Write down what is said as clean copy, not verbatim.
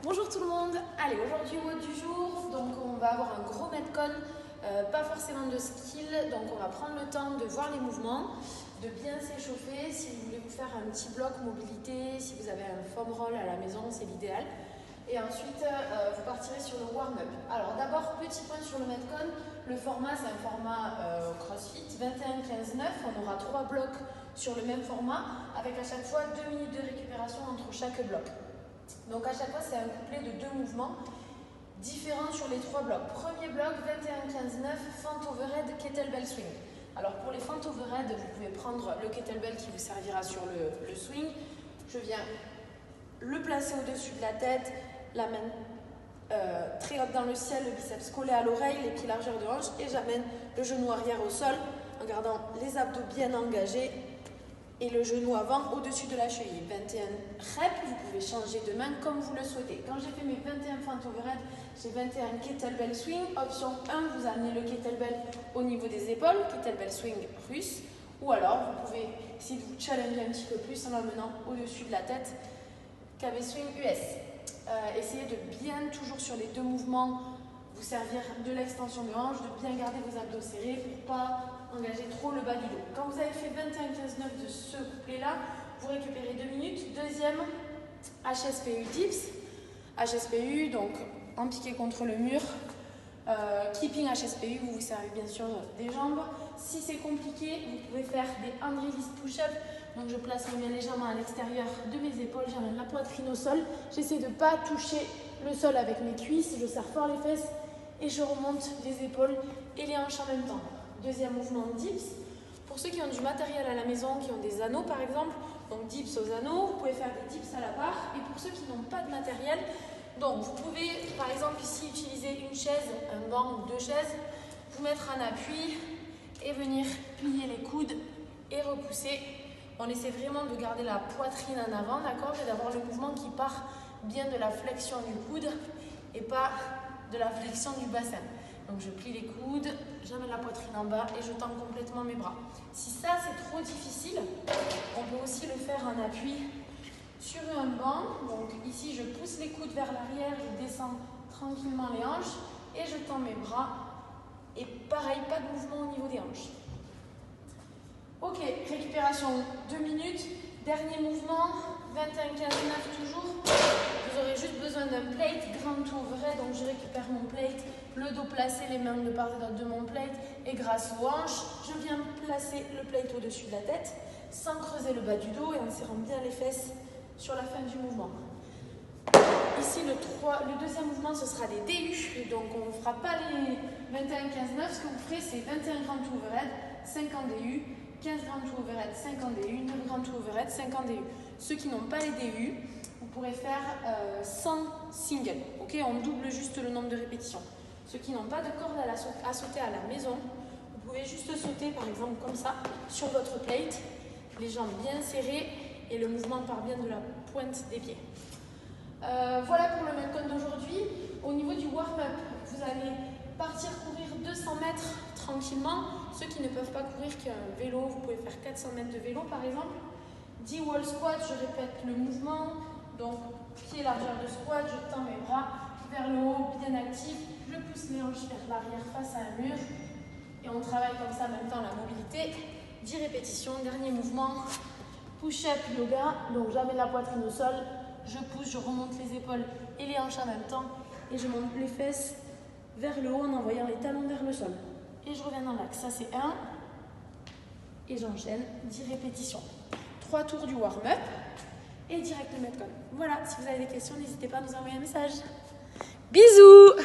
Bonjour tout le monde. Allez, aujourd'hui mot du jour, donc on va avoir un gros metcon, pas forcément de skill, donc on va prendre le temps de voir les mouvements, de bien s'échauffer. Si vous voulez vous faire un petit bloc mobilité, si vous avez un foam roll à la maison, c'est l'idéal. Et ensuite, vous partirez sur le warm-up. Alors d'abord, petit point sur le metcon, le format c'est un format CrossFit 21-15-9, on aura 3 blocs sur le même format, avec à chaque fois 2 minutes de récupération entre chaque bloc. Donc à chaque fois, c'est un couplet de 2 mouvements différents sur les 3 blocs. Premier bloc, 21-15-9, fente overhead, kettlebell swing. Alors pour les fentes overhead, vous pouvez prendre le kettlebell qui vous servira sur le swing. Je viens le placer au-dessus de la tête, la main très haute dans le ciel, le biceps collé à l'oreille, les pieds largeur de hanche, et j'amène le genou arrière au sol en gardant les abdos bien engagés et le genou avant au-dessus de la cheville. 21 reps, vous pouvez changer de main comme vous le souhaitez. Quand j'ai fait mes 21 fentes overhead, j'ai 21 kettlebell swing. Option 1, vous amenez le kettlebell au niveau des épaules, kettlebell swing russe. Ou alors, vous pouvez essayer de vous challenger un petit peu plus en l'amenant au-dessus de la tête, KB swing US. Essayez de bien, toujours sur les 2 mouvements, vous servir de l'extension de hanche, de bien garder vos abdos serrés pour ne pas engager trop le bas du dos. Quand vous avez fait 21-15-9 de ce couplet-là, vous récupérez 2 minutes. Deuxième, HSPU dips. HSPU, donc en piqué contre le mur. Keeping HSPU, vous vous servez bien sûr des jambes. Si c'est compliqué, vous pouvez faire des hand release push-up. Donc je place mes mains légèrement à l'extérieur de mes épaules, j'amène la poitrine au sol. J'essaie de ne pas toucher le sol avec mes cuisses, je serre fort les fesses et je remonte les épaules et les hanches en même temps. Deuxième mouvement, dips. Pour ceux qui ont du matériel à la maison, qui ont des anneaux par exemple, donc dips aux anneaux, vous pouvez faire des dips à la barre. Et pour ceux qui n'ont pas de matériel, donc vous pouvez par exemple ici utiliser une chaise, un banc ou 2 chaises, vous mettre un appui et venir plier les coudes et repousser. On essaie vraiment de garder la poitrine en avant, d'accord, et d'avoir le mouvement qui part bien de la flexion du coude et pas de la flexion du bassin. Donc je plie les coudes, j'amène la poitrine en bas et je tends complètement mes bras. Si ça c'est trop difficile, on peut aussi le faire en appui sur un banc. Donc ici je pousse les coudes vers l'arrière, je descends tranquillement les hanches et je tends mes bras. Et pareil, pas de mouvement au niveau des hanches. Ok, récupération 2 minutes. Dernier mouvement, 21-15-9 toujours. Vous aurez juste besoin d'un plate, grand overhead. Donc je récupère mon plate, le dos placé, les mains de part et d'autre de mon plate. Et grâce aux hanches, je viens placer le plate au-dessus de la tête, sans creuser le bas du dos et en serrant bien les fesses sur la fin du mouvement. Ici, le deuxième mouvement, ce sera des DU. Donc on ne fera pas les 21-15-9. Ce que vous ferez, c'est 21 grand overhead, 50 DU. 15 grand to overhead, 50 DU, 9 grand to overhead, 50 DU. Ceux qui n'ont pas les DU, vous pourrez faire 100 singles. Okay, on double juste le nombre de répétitions. Ceux qui n'ont pas de corde à sauter à la maison, vous pouvez juste sauter par exemple comme ça sur votre plate, les jambes bien serrées et le mouvement part bien de la pointe des pieds. Voilà pour le metcon d'aujourd'hui. Au niveau du warm-up, vous allez partir courir 200 mètres tranquillement. Ceux qui ne peuvent pas courir, qui ont un vélo, vous pouvez faire 400 mètres de vélo par exemple. 10 wall squat, je répète le mouvement. Donc pied largeur de squat, je tends mes bras vers le haut, bien actif. Je pousse mes hanches vers l'arrière face à un mur. Et on travaille comme ça en même temps la mobilité. 10 répétitions, dernier mouvement. Push-up yoga, donc j'amène la poitrine au sol. Je pousse, je remonte les épaules et les hanches en même temps. Et je monte les fesses vers le haut en envoyant les talons vers le sol. Et je reviens dans l'axe. Ça c'est 1. Et j'enchaîne 10 répétitions. 3 tours du warm-up et direct le metcon. Voilà, si vous avez des questions, n'hésitez pas à nous envoyer un message. Bisous!